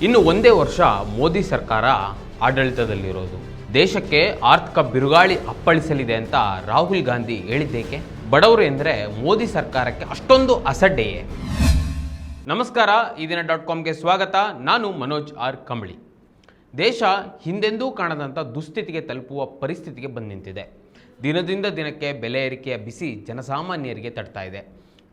ಇನ್ನು ಒಂದೇ ವರ್ಷ ಮೋದಿ ಸರ್ಕಾರ ಆಡಳಿತದಲ್ಲಿರೋದು. ದೇಶಕ್ಕೆ ಆರ್ಥಿಕ ಬಿರುಗಾಳಿ ಅಪ್ಪಳಿಸಲಿದೆ ಅಂತ ರಾಹುಲ್ ಗಾಂಧಿ ಹೇಳಿದ್ದೇಕೆ? ಬಡವರು ಎಂದರೆ ಮೋದಿ ಸರ್ಕಾರಕ್ಕೆ ಅಷ್ಟೊಂದು ಅಸಡ್ಡೆಯೇ? ನಮಸ್ಕಾರ, ಈ ದಿನ .comಗೆ ಸ್ವಾಗತ. ನಾನು ಮನೋಜ್ ಆರ್ ಕಂಬಳಿ. ದೇಶ ಹಿಂದೆಂದೂ ಕಾಣದಂಥ ದುಸ್ಥಿತಿಗೆ ತಲುಪುವ ಪರಿಸ್ಥಿತಿಗೆ ಬಂದು ನಿಂತಿದೆ. ದಿನದಿಂದ ದಿನಕ್ಕೆ ಬೆಲೆ ಏರಿಕೆಯ ಬಿಸಿ ಜನಸಾಮಾನ್ಯರಿಗೆ ತಡ್ತಾ ಇದೆ.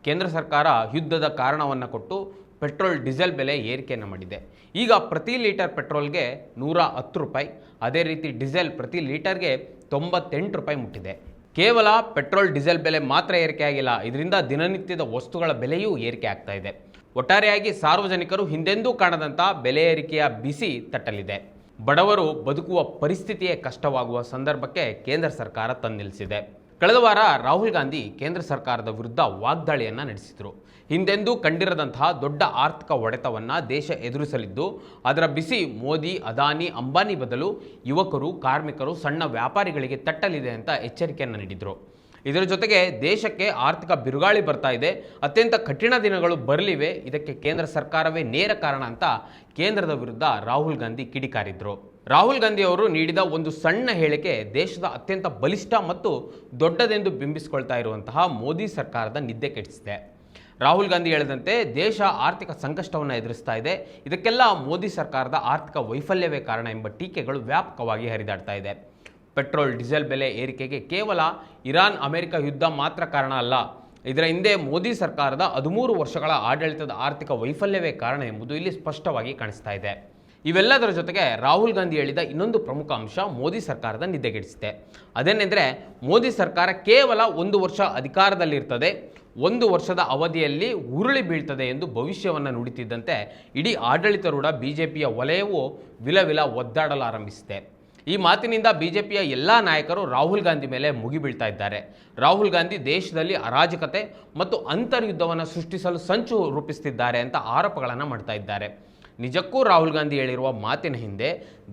ಕೇಂದ್ರ ಸರ್ಕಾರ ಯುದ್ಧದ ಕಾರಣವನ್ನು ಕೊಟ್ಟು ಪೆಟ್ರೋಲ್ ಡೀಸೆಲ್ ಬೆಲೆ ಏರಿಕೆಯನ್ನು ಮಾಡಿದೆ. ಈಗ ಪ್ರತಿ ಲೀಟರ್ ಪೆಟ್ರೋಲ್ಗೆ 110 ರೂಪಾಯಿ, ಅದೇ ರೀತಿ ಡೀಸೆಲ್ ಪ್ರತಿ ಲೀಟರ್ಗೆ 98 ರೂಪಾಯಿ ಮುಟ್ಟಿದೆ. ಕೇವಲ ಪೆಟ್ರೋಲ್ ಡೀಸೆಲ್ ಬೆಲೆ ಮಾತ್ರ ಏರಿಕೆ ಆಗಿಲ್ಲ, ಇದರಿಂದ ದಿನನಿತ್ಯದ ವಸ್ತುಗಳ ಬೆಲೆಯೂ ಏರಿಕೆ ಆಗ್ತಾ ಇದೆ. ಒಟ್ಟಾರೆಯಾಗಿ ಸಾರ್ವಜನಿಕರು ಹಿಂದೆಂದೂ ಕಾಣದಂಥ ಬೆಲೆ ಏರಿಕೆಯ ಬಿಸಿ ತಟ್ಟಲಿದೆ. ಬಡವರು ಬದುಕುವ ಪರಿಸ್ಥಿತಿಯೇ ಕಷ್ಟವಾಗುವ ಸಂದರ್ಭಕ್ಕೆ ಕೇಂದ್ರ ಸರ್ಕಾರ ತಂದಿಳಿಸಿದೆ. ಕಳೆದ ವಾರ ರಾಹುಲ್ ಗಾಂಧಿ ಕೇಂದ್ರ ಸರ್ಕಾರದ ವಿರುದ್ಧ ವಾಗ್ದಾಳಿಯನ್ನು ನಡೆಸಿದರು. ಹಿಂದೆಂದೂ ಕಂಡಿರದಂತಹ ದೊಡ್ಡ ಆರ್ಥಿಕ ಹೊಡೆತವನ್ನು ದೇಶ ಎದುರಿಸಲಿದ್ದು, ಅದರ ಬಿಸಿ ಮೋದಿ, ಅದಾನಿ, ಅಂಬಾನಿ ಬದಲು ಯುವಕರು, ಕಾರ್ಮಿಕರು, ಸಣ್ಣ ವ್ಯಾಪಾರಿಗಳಿಗೆ ತಟ್ಟಲಿದೆ ಅಂತ ಎಚ್ಚರಿಕೆಯನ್ನು ನೀಡಿದರು. ಇದರ ಜೊತೆಗೆ ದೇಶಕ್ಕೆ ಆರ್ಥಿಕ ಬಿರುಗಾಳಿ ಬರ್ತಾ ಇದೆ, ಅತ್ಯಂತ ಕಠಿಣ ದಿನಗಳು ಬರಲಿವೆ, ಇದಕ್ಕೆ ಕೇಂದ್ರ ಸರ್ಕಾರವೇ ನೇರ ಕಾರಣ ಅಂತ ಕೇಂದ್ರದ ವಿರುದ್ಧ ರಾಹುಲ್ ಗಾಂಧಿ ಕಿಡಿಕಾರಿದ್ರು. ರಾಹುಲ್ ಗಾಂಧಿ ಅವರು ನೀಡಿದ ಒಂದು ಸಣ್ಣ ಹೇಳಿಕೆ ದೇಶದ ಅತ್ಯಂತ ಬಲಿಷ್ಠ ಮತ್ತು ದೊಡ್ಡದೆಂದು ಬಿಂಬಿಸಿಕೊಳ್ತಾ ಇರುವಂತಹ ಮೋದಿ ಸರ್ಕಾರದ ನಿದ್ದೆ ಕೆಡಿಸಿದೆ. ರಾಹುಲ್ ಗಾಂಧಿ ಹೇಳಿದಂತೆ ದೇಶ ಆರ್ಥಿಕ ಸಂಕಷ್ಟವನ್ನು ಎದುರಿಸ್ತಾ ಇದೆ, ಇದಕ್ಕೆಲ್ಲ ಮೋದಿ ಸರ್ಕಾರದ ಆರ್ಥಿಕ ವೈಫಲ್ಯವೇ ಕಾರಣ ಎಂಬ ಟೀಕೆಗಳು ವ್ಯಾಪಕವಾಗಿ ಹರಿದಾಡ್ತಾ ಇದೆ. ಪೆಟ್ರೋಲ್ ಡೀಸೆಲ್ ಬೆಲೆ ಏರಿಕೆಗೆ ಕೇವಲ ಇರಾನ್ ಅಮೆರಿಕ ಯುದ್ಧ ಮಾತ್ರ ಕಾರಣ ಅಲ್ಲ, ಇದರ ಹಿಂದೆ ಮೋದಿ ಸರ್ಕಾರದ 13 ವರ್ಷಗಳ ಆಡಳಿತದ ಆರ್ಥಿಕ ವೈಫಲ್ಯವೇ ಕಾರಣ ಎಂಬುದು ಇಲ್ಲಿ ಸ್ಪಷ್ಟವಾಗಿ ಕಾಣಿಸ್ತಾ ಇದೆ. ಇವೆಲ್ಲದರ ಜೊತೆಗೆ ರಾಹುಲ್ ಗಾಂಧಿ ಹೇಳಿದ ಇನ್ನೊಂದು ಪ್ರಮುಖ ಅಂಶ ಮೋದಿ ಸರ್ಕಾರದ ನಿದ್ದೆಗೆಡಿಸಿದೆ. ಅದೇನೆಂದರೆ, ಮೋದಿ ಸರ್ಕಾರ ಕೇವಲ 1 ವರ್ಷ ಅಧಿಕಾರದಲ್ಲಿರ್ತದೆ, 1 ವರ್ಷದ ಅವಧಿಯಲ್ಲಿ ಉರುಳಿ ಬೀಳ್ತದೆ ಎಂದು ಭವಿಷ್ಯವನ್ನು ನುಡಿತಿದ್ದಂತೆ ಇಡೀ ಆಡಳಿತಾರೂಢ ಬಿಜೆಪಿಯ ವಲಯವು ವಿಲವಿಲ ಒದ್ದಾಡಲಾರಂಭಿಸಿದೆ. ಈ ಮಾತಿನಿಂದ ಬಿಜೆಪಿಯ ಎಲ್ಲ ನಾಯಕರು ರಾಹುಲ್ ಗಾಂಧಿ ಮೇಲೆ ಮುಗಿಬೀಳ್ತಾ ಇದ್ದಾರೆ. ರಾಹುಲ್ ಗಾಂಧಿ ದೇಶದಲ್ಲಿ ಅರಾಜಕತೆ ಮತ್ತು ಅಂತರ್ಯುದ್ಧವನ್ನು ಸೃಷ್ಟಿಸಲು ಸಂಚು ರೂಪಿಸುತ್ತಿದ್ದಾರೆ ಅಂತ ಆರೋಪಗಳನ್ನು ಮಾಡ್ತಾ ಇದ್ದಾರೆ. ನಿಜಕ್ಕೂ ರಾಹುಲ್ ಗಾಂಧಿ ಹೇಳಿರುವ ಮಾತಿನ ಹಿಂದೆ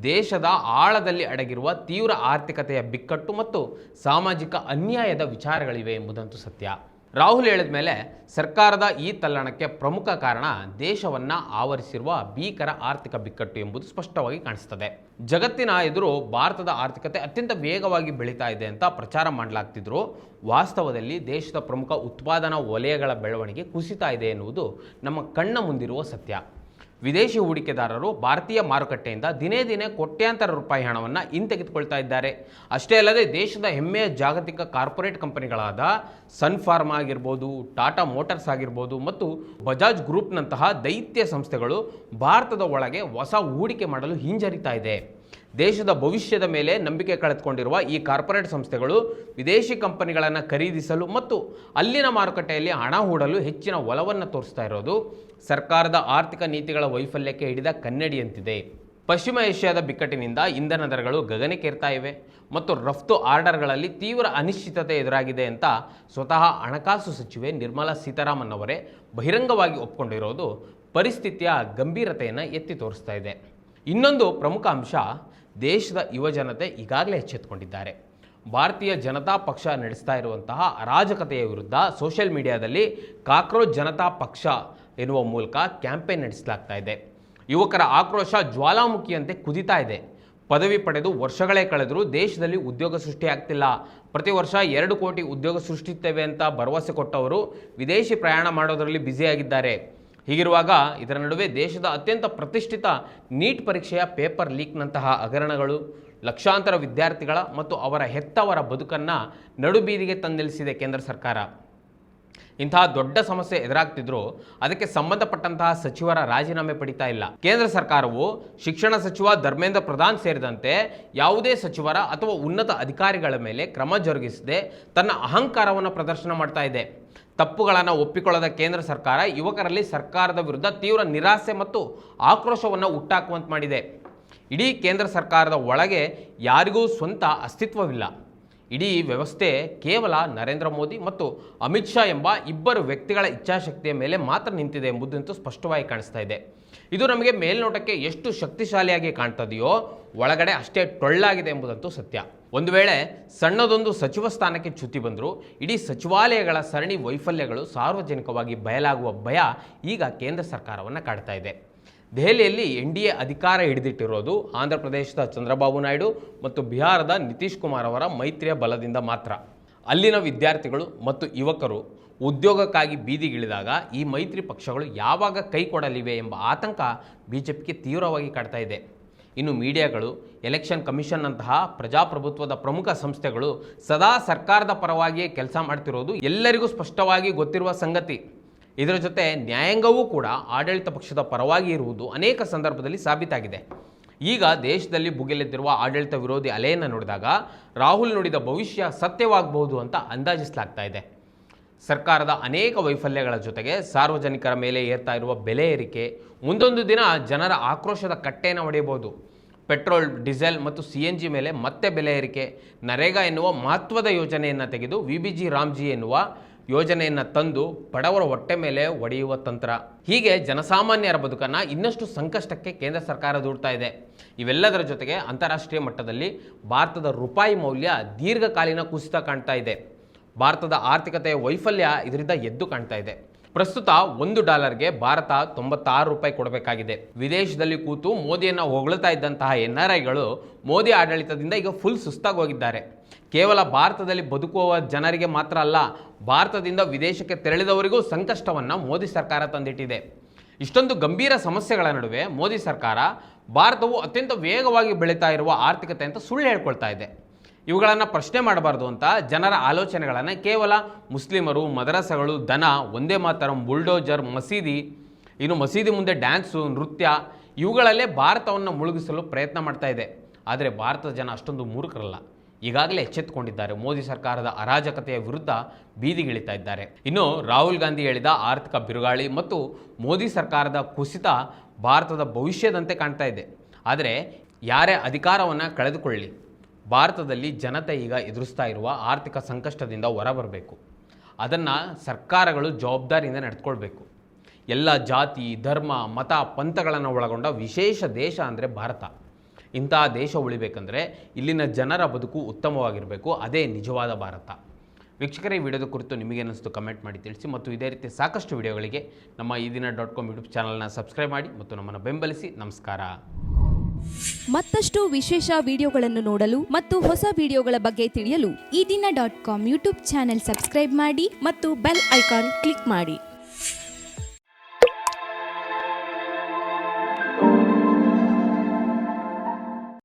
ದೇಶದ ಆಳದಲ್ಲಿ ಅಡಗಿರುವ ತೀವ್ರ ಆರ್ಥಿಕತೆಯ ಬಿಕ್ಕಟ್ಟು ಮತ್ತು ಸಾಮಾಜಿಕ ಅನ್ಯಾಯದ ವಿಚಾರಗಳಿವೆ ಎಂಬುದಂತೂ ಸತ್ಯ. ರಾಹುಲ್ ಹೇಳಿದ ಮೇಲೆ ಸರ್ಕಾರದ ಈ ತಲ್ಲಣಕ್ಕೆ ಪ್ರಮುಖ ಕಾರಣ ದೇಶವನ್ನು ಆವರಿಸಿರುವ ಭೀಕರ ಆರ್ಥಿಕ ಬಿಕ್ಕಟ್ಟು ಎಂಬುದು ಸ್ಪಷ್ಟವಾಗಿ ಕಾಣಿಸ್ತದೆ. ಜಗತ್ತಿನ ಎದುರು ಭಾರತದ ಆರ್ಥಿಕತೆ ಅತ್ಯಂತ ವೇಗವಾಗಿ ಬೆಳೀತಾ ಇದೆ ಅಂತ ಪ್ರಚಾರ ಮಾಡಲಾಗ್ತಿದ್ರು, ವಾಸ್ತವದಲ್ಲಿ ದೇಶದ ಪ್ರಮುಖ ಉತ್ಪಾದನಾ ವಲಯಗಳ ಬೆಳವಣಿಗೆ ಕುಸಿತಾ ಇದೆ ಎನ್ನುವುದು ನಮ್ಮ ಕಣ್ಣ ಮುಂದಿರುವ ಸತ್ಯ. ವಿದೇಶಿ ಹೂಡಿಕೆದಾರರು ಭಾರತೀಯ ಮಾರುಕಟ್ಟೆಯಿಂದ ದಿನೇ ದಿನೇ ಕೋಟ್ಯಾಂತರ ರೂಪಾಯಿ ಹಣವನ್ನು ಹಿಂತೆಗೆದುಕೊಳ್ತಾ ಇದ್ದಾರೆ. ಅಷ್ಟೇ ಅಲ್ಲದೆ ದೇಶದ ಹೆಮ್ಮೆಯ ಜಾಗತಿಕ ಕಾರ್ಪೊರೇಟ್ ಕಂಪನಿಗಳಾದ ಸನ್ ಫಾರ್ಮಾ ಆಗಿರ್ಬೋದು, ಟಾಟಾ ಮೋಟಾರ್ಸ್ ಆಗಿರ್ಬೋದು ಮತ್ತು ಬಜಾಜ್ ಗ್ರೂಪ್ನಂತಹ ದೈತ್ಯ ಸಂಸ್ಥೆಗಳು ಭಾರತದ ಒಳಗೆ ಹೊಸ ಹೂಡಿಕೆ ಮಾಡಲು ಹಿಂಜರಿತಾ ಇದೆ. ದೇಶದ ಭವಿಷ್ಯದ ಮೇಲೆ ನಂಬಿಕೆ ಕಳೆದುಕೊಂಡಿರುವ ಈ ಕಾರ್ಪೊರೇಟ್ ಸಂಸ್ಥೆಗಳು ವಿದೇಶಿ ಕಂಪನಿಗಳನ್ನು ಖರೀದಿಸಲು ಮತ್ತು ಅಲ್ಲಿನ ಮಾರುಕಟ್ಟೆಯಲ್ಲಿ ಹಣ ಹೂಡಲು ಹೆಚ್ಚಿನ ಒಲವನ್ನು ತೋರಿಸ್ತಾ ಇರೋದು ಸರ್ಕಾರದ ಆರ್ಥಿಕ ನೀತಿಗಳ ವೈಫಲ್ಯಕ್ಕೆ ಹಿಡಿದ ಕನ್ನಡಿಯಂತಿದೆ. ಪಶ್ಚಿಮ ಏಷ್ಯಾದ ಬಿಕ್ಕಟ್ಟಿನಿಂದ ಇಂಧನ ದರಗಳು ಗಗನಕ್ಕೇರ್ತಾ ಇವೆ ಮತ್ತು ರಫ್ತು ಆರ್ಡರ್ಗಳಲ್ಲಿ ತೀವ್ರ ಅನಿಶ್ಚಿತತೆ ಎದುರಾಗಿದೆ ಅಂತ ಸ್ವತಃ ಹಣಕಾಸು ಸಚಿವೆ ನಿರ್ಮಲಾ ಸೀತಾರಾಮನ್ ಅವರೇ ಬಹಿರಂಗವಾಗಿ ಒಪ್ಕೊಂಡಿರೋದು ಪರಿಸ್ಥಿತಿಯ ಗಂಭೀರತೆಯನ್ನು ಎತ್ತಿ ತೋರಿಸ್ತಾ ಇದೆ. ಇನ್ನೊಂದು ಪ್ರಮುಖ ಅಂಶ, ದೇಶದ ಯುವಜನತೆ ಈಗಾಗಲೇ ಎಚ್ಚೆತ್ತುಕೊಂಡಿದ್ದಾರೆ. ಭಾರತೀಯ ಜನತಾ ಪಕ್ಷ ನಡೆಸ್ತಾ ಇರುವಂತಹ ಅರಾಜಕತೆಯ ವಿರುದ್ಧ ಸೋಷಿಯಲ್ ಮೀಡಿಯಾದಲ್ಲಿ ಕಾಕ್ರೋಚ್ ಜನತಾ ಪಕ್ಷ ಎನ್ನುವ ಮೂಲಕ ಕ್ಯಾಂಪೇನ್ ನಡೆಸಲಾಗ್ತಾ ಇದೆ. ಯುವಕರ ಆಕ್ರೋಶ ಜ್ವಾಲಾಮುಖಿಯಂತೆ ಕುದಿತಾ ಇದೆ. ಪದವಿ ಪಡೆದು ವರ್ಷಗಳೇ ಕಳೆದರೂ ದೇಶದಲ್ಲಿ ಉದ್ಯೋಗ ಸೃಷ್ಟಿಯಾಗ್ತಿಲ್ಲ. ಪ್ರತಿ ವರ್ಷ 2 ಕೋಟಿ ಉದ್ಯೋಗ ಸೃಷ್ಟಿಸ್ತೇವೆ ಅಂತ ಭರವಸೆ ಕೊಟ್ಟವರು ವಿದೇಶಿ ಪ್ರಯಾಣ ಮಾಡೋದರಲ್ಲಿ ಬ್ಯುಸಿಯಾಗಿದ್ದಾರೆ. ಹೀಗಿರುವಾಗ ಇದರ ನಡುವೆ ದೇಶದ ಅತ್ಯಂತ ಪ್ರತಿಷ್ಠಿತ ನೀಟ್ ಪರೀಕ್ಷೆಯ ಪೇಪರ್ ಲೀಕ್ನಂತಹ ಹಗರಣಗಳು ಲಕ್ಷಾಂತರ ವಿದ್ಯಾರ್ಥಿಗಳ ಮತ್ತು ಅವರ ಹೆತ್ತವರ ಬದುಕನ್ನು ನಡುಬೀದಿಗೆ ತಂದಿಳಿಸಿದೆ ಕೇಂದ್ರ ಸರ್ಕಾರ. ಇಂತಹ ದೊಡ್ಡ ಸಮಸ್ಯೆ ಎದುರಾಗ್ತಿದ್ರು ಅದಕ್ಕೆ ಸಂಬಂಧಪಟ್ಟಂತಹ ಸಚಿವರ ರಾಜೀನಾಮೆ ಪಡಿತಾ ಇಲ್ಲ. ಕೇಂದ್ರ ಸರ್ಕಾರವು ಶಿಕ್ಷಣ ಸಚಿವ ಧರ್ಮೇಂದ್ರ ಪ್ರಧಾನ್ ಸೇರಿದಂತೆ ಯಾವುದೇ ಸಚಿವರ ಅಥವಾ ಉನ್ನತ ಅಧಿಕಾರಿಗಳ ಮೇಲೆ ಕ್ರಮ ಜರುಗಿಸದೆ ತನ್ನ ಅಹಂಕಾರವನ್ನು ಪ್ರದರ್ಶನ ಮಾಡ್ತಾ ಇದೆ. ತಪ್ಪುಗಳನ್ನು ಒಪ್ಪಿಕೊಳ್ಳದ ಕೇಂದ್ರ ಸರ್ಕಾರ ಯುವಕರಲ್ಲಿ ಸರ್ಕಾರದ ವಿರುದ್ಧ ತೀವ್ರ ನಿರಾಸೆ ಮತ್ತು ಆಕ್ರೋಶವನ್ನು ಹುಟ್ಟಾಕುವಂತೆ ಮಾಡಿದೆ. ಇಡೀ ಕೇಂದ್ರ ಸರ್ಕಾರದ ಒಳಗೆ ಯಾರಿಗೂ ಸ್ವಂತ ಅಸ್ತಿತ್ವವಿಲ್ಲ. ಇಡೀ ವ್ಯವಸ್ಥೆ ಕೇವಲ ನರೇಂದ್ರ ಮೋದಿ ಮತ್ತು ಅಮಿತ್ ಶಾ ಎಂಬ ಇಬ್ಬರು ವ್ಯಕ್ತಿಗಳ ಇಚ್ಛಾಶಕ್ತಿಯ ಮೇಲೆ ಮಾತ್ರ ನಿಂತಿದೆ ಎಂಬುದಂತೂ ಸ್ಪಷ್ಟವಾಗಿ ಕಾಣಿಸ್ತಾ ಇದೆ. ಇದು ನಮಗೆ ಮೇಲ್ನೋಟಕ್ಕೆ ಎಷ್ಟು ಶಕ್ತಿಶಾಲಿಯಾಗಿ ಕಾಣ್ತದೆಯೋ ಒಳಗಡೆ ಅಷ್ಟೇ ಟೊಳ್ಳಾಗಿದೆ ಎಂಬುದಂತೂ ಸತ್ಯ. ಒಂದು ವೇಳೆ ಸಣ್ಣದೊಂದು ಸಚಿವ ಸ್ಥಾನಕ್ಕೆ ಚ್ಯುತಿ ಬಂದರೂ ಇಡೀ ಸಚಿವಾಲಯಗಳ ಸರಣಿ ವೈಫಲ್ಯಗಳು ಸಾರ್ವಜನಿಕವಾಗಿ ಬಯಲಾಗುವ ಭಯ ಈಗ ಕೇಂದ್ರ ಸರ್ಕಾರವನ್ನು ಕಾಡ್ತಾ ಇದೆ. ದೆಹಲಿಯಲ್ಲಿ NDA ಅಧಿಕಾರ ಹಿಡಿದಿಟ್ಟಿರೋದು ಆಂಧ್ರ ಪ್ರದೇಶದ ಚಂದ್ರಬಾಬು ನಾಯ್ಡು ಮತ್ತು ಬಿಹಾರದ ನಿತೀಶ್ ಕುಮಾರ್ ಅವರ ಮೈತ್ರಿಯ ಬಲದಿಂದ ಮಾತ್ರ. ಅಲ್ಲಿನ ವಿದ್ಯಾರ್ಥಿಗಳು ಮತ್ತು ಯುವಕರು ಉದ್ಯೋಗಕ್ಕಾಗಿ ಬೀದಿಗಿಳಿದಾಗ ಈ ಮೈತ್ರಿ ಪಕ್ಷಗಳು ಯಾವಾಗ ಕೈ ಕೊಡಲಿವೆ ಎಂಬ ಆತಂಕ ಬಿಜೆಪಿಗೆ ತೀವ್ರವಾಗಿ ಕಾಡ್ತಾ ಇದೆ. ಇನ್ನು ಮೀಡಿಯಾಗಳು, ಎಲೆಕ್ಷನ್ ಕಮಿಷನ್ನಂತಹ ಪ್ರಜಾಪ್ರಭುತ್ವದ ಪ್ರಮುಖ ಸಂಸ್ಥೆಗಳು ಸದಾ ಸರ್ಕಾರದ ಪರವಾಗಿಯೇ ಕೆಲಸ ಮಾಡ್ತಿರೋದು ಎಲ್ಲರಿಗೂ ಸ್ಪಷ್ಟವಾಗಿ ಗೊತ್ತಿರುವ ಸಂಗತಿ. ಇದರ ಜೊತೆ ನ್ಯಾಯಾಂಗವೂ ಕೂಡ ಆಡಳಿತ ಪಕ್ಷದ ಪರವಾಗಿ ಇರುವುದು ಅನೇಕ ಸಂದರ್ಭದಲ್ಲಿ ಸಾಬೀತಾಗಿದೆ. ಈಗ ದೇಶದಲ್ಲಿ ಭುಗಿಲೆದ್ದಿರುವ ಆಡಳಿತ ವಿರೋಧಿ ಅಲೆಯನ್ನು ನೋಡಿದಾಗ ರಾಹುಲ್ ನುಡಿದ ಭವಿಷ್ಯ ಸತ್ಯವಾಗಬಹುದು ಅಂತ ಅಂದಾಜಿಸಲಾಗ್ತಾ ಇದೆ. ಸರ್ಕಾರದ ಅನೇಕ ವೈಫಲ್ಯಗಳ ಜೊತೆಗೆ ಸಾರ್ವಜನಿಕರ ಮೇಲೆ ಏರ್ತಾ ಇರುವ ಬೆಲೆ ಏರಿಕೆ ಮುಂದೊಂದು ದಿನ ಜನರ ಆಕ್ರೋಶದ ಕಟ್ಟೆಯನ್ನು ಹೊಡೆಯಬಹುದು. ಪೆಟ್ರೋಲ್, ಡೀಸೆಲ್ ಮತ್ತು CNG ಮೇಲೆ ಮತ್ತೆ ಬೆಲೆ ಏರಿಕೆ, ನರೇಗಾ ಎನ್ನುವ ಮಹತ್ವದ ಯೋಜನೆಯನ್ನು ತೆಗೆದು VBG ರಾಮ್ಜಿ ಎನ್ನುವ ಯೋಜನೆಯನ್ನು ತಂದು ಬಡವರ ಹೊಟ್ಟೆ ಮೇಲೆ ಒಡೆಯುವ ತಂತ್ರ, ಹೀಗೆ ಜನಸಾಮಾನ್ಯರ ಬದುಕನ್ನು ಇನ್ನಷ್ಟು ಸಂಕಷ್ಟಕ್ಕೆ ಕೇಂದ್ರ ಸರ್ಕಾರ ದೂಡ್ತಾ ಇದೆ. ಇವೆಲ್ಲದರ ಜೊತೆಗೆ ಅಂತಾರಾಷ್ಟ್ರೀಯ ಮಟ್ಟದಲ್ಲಿ ಭಾರತದ ರೂಪಾಯಿ ಮೌಲ್ಯ ದೀರ್ಘಕಾಲೀನ ಕುಸಿತ ಕಾಣ್ತಾ ಇದೆ. ಭಾರತದ ಆರ್ಥಿಕತೆಯ ವೈಫಲ್ಯ ಇದರಿಂದ ಎದ್ದು ಕಾಣ್ತಾ ಇದೆ. ಪ್ರಸ್ತುತ $1ಗೆ ಭಾರತ 96 ರೂಪಾಯಿ ಕೊಡಬೇಕಾಗಿದೆ. ವಿದೇಶದಲ್ಲಿ ಕೂತು ಮೋದಿಯನ್ನು ಹೊಗಳ್ತಾ ಇದ್ದಂತಹ NRIಗಳು ಮೋದಿ ಆಡಳಿತದಿಂದ ಈಗ ಫುಲ್ ಸುಸ್ತಾಗಿ ಹೋಗಿದ್ದಾರೆ. ಕೇವಲ ಭಾರತದಲ್ಲಿ ಬದುಕುವ ಜನರಿಗೆ ಮಾತ್ರ ಅಲ್ಲ, ಭಾರತದಿಂದ ವಿದೇಶಕ್ಕೆ ತೆರಳಿದವರಿಗೂ ಸಂಕಷ್ಟವನ್ನು ಮೋದಿ ಸರ್ಕಾರ ತಂದಿಟ್ಟಿದೆ. ಇಷ್ಟೊಂದು ಗಂಭೀರ ಸಮಸ್ಯೆಗಳ ನಡುವೆ ಮೋದಿ ಸರ್ಕಾರ ಭಾರತವು ಅತ್ಯಂತ ವೇಗವಾಗಿ ಬೆಳೀತಾ ಇರುವ ಆರ್ಥಿಕತೆ ಅಂತ ಸುಳ್ಳು ಹೇಳ್ಕೊಳ್ತಾ ಇದೆ. ಇವುಗಳನ್ನು ಪ್ರಶ್ನೆ ಮಾಡಬಾರ್ದು ಅಂತ ಜನರ ಆಲೋಚನೆಗಳನ್ನು ಕೇವಲ ಮುಸ್ಲಿಮರು, ಮದರಸಗಳು, ದನ, ಒಂದೇ ಮಾತರಂ, ಬುಲ್ಡೋಜರ್, ಮಸೀದಿ, ಇನ್ನು ಮಸೀದಿ ಮುಂದೆ ಡ್ಯಾನ್ಸು, ನೃತ್ಯ, ಇವುಗಳಲ್ಲೇ ಭಾರತವನ್ನು ಮುಳುಗಿಸಲು ಪ್ರಯತ್ನ ಮಾಡ್ತಾ ಇದೆ. ಆದರೆ ಭಾರತದ ಜನ ಅಷ್ಟೊಂದು ಮೂರ್ಖರಲ್ಲ. ಈಗಾಗಲೇ ಎಚ್ಚೆತ್ತುಕೊಂಡಿದ್ದಾರೆ. ಮೋದಿ ಸರ್ಕಾರದ ಅರಾಜಕತೆಯ ವಿರುದ್ಧ ಬೀದಿಗಿಳಿತಾ ಇದ್ದಾರೆ. ಇನ್ನು ರಾಹುಲ್ ಗಾಂಧಿ ಹೇಳಿದ ಆರ್ಥಿಕ ಬಿರುಗಾಳಿ ಮತ್ತು ಮೋದಿ ಸರ್ಕಾರದ ಕುಸಿತ ಭಾರತದ ಭವಿಷ್ಯದಂತೆ ಕಾಣ್ತಾ ಇದೆ. ಆದರೆ ಯಾರೇ ಅಧಿಕಾರವನ್ನು ಕಳೆದುಕೊಳ್ಳಿ, ಭಾರತದಲ್ಲಿ ಜನತೆ ಈಗ ಎದುರಿಸ್ತಾ ಇರುವ ಆರ್ಥಿಕ ಸಂಕಷ್ಟದಿಂದ ಹೊರಬರಬೇಕು. ಅದನ್ನು ಸರ್ಕಾರಗಳು ಜವಾಬ್ದಾರಿಯಿಂದ ನಡೆದುಕೊಳ್ಬೇಕು. ಎಲ್ಲ ಜಾತಿ, ಧರ್ಮ, ಮತ, ಪಂಥಗಳನ್ನು ಒಳಗೊಂಡ ವಿಶೇಷ ದೇಶ ಅಂದರೆ ಭಾರತ. ಇಂತಹ ದೇಶ ಉಳಿಬೇಕಂದ್ರೆ ಇಲ್ಲಿನ ಜನರ ಬದುಕು ಉತ್ತಮವಾಗಿರಬೇಕು. ಅದೇ ನಿಜವಾದ ಭಾರತ. ವೀಕ್ಷಕರೇ, ಈ ವಿಡಿಯೋದ ಕುರಿತು ನಿಮಗೇನಿಸ್ತು ಕಮೆಂಟ್ ಮಾಡಿ ತಿಳಿಸಿ. ಮತ್ತು ಇದೇ ರೀತಿ ಸಾಕಷ್ಟು ವಿಡಿಯೋಗಳಿಗೆ ನಮ್ಮ ಈದಿನ.com ಯೂಟ್ಯೂಬ್ ಚಾನಲ್ನ ಸಬ್ಸ್ಕ್ರೈಬ್ ಮಾಡಿ ಮತ್ತು ನಮ್ಮನ್ನು ಬೆಂಬಲಿಸಿ. ನಮಸ್ಕಾರ. ಮತ್ತಷ್ಟು ವಿಶೇಷ ವಿಡಿಯೋಗಳನ್ನು ನೋಡಲು ಮತ್ತು ಹೊಸ ವಿಡಿಯೋಗಳ ಬಗ್ಗೆ ತಿಳಿಯಲು ಈದಿನ.com ಯೂಟ್ಯೂಬ್ ಚಾನೆಲ್ ಸಬ್ಸ್ಕ್ರೈಬ್ ಮಾಡಿ ಮತ್ತು ಬೆಲ್ ಐಕಾನ್ ಕ್ಲಿಕ್ ಮಾಡಿ.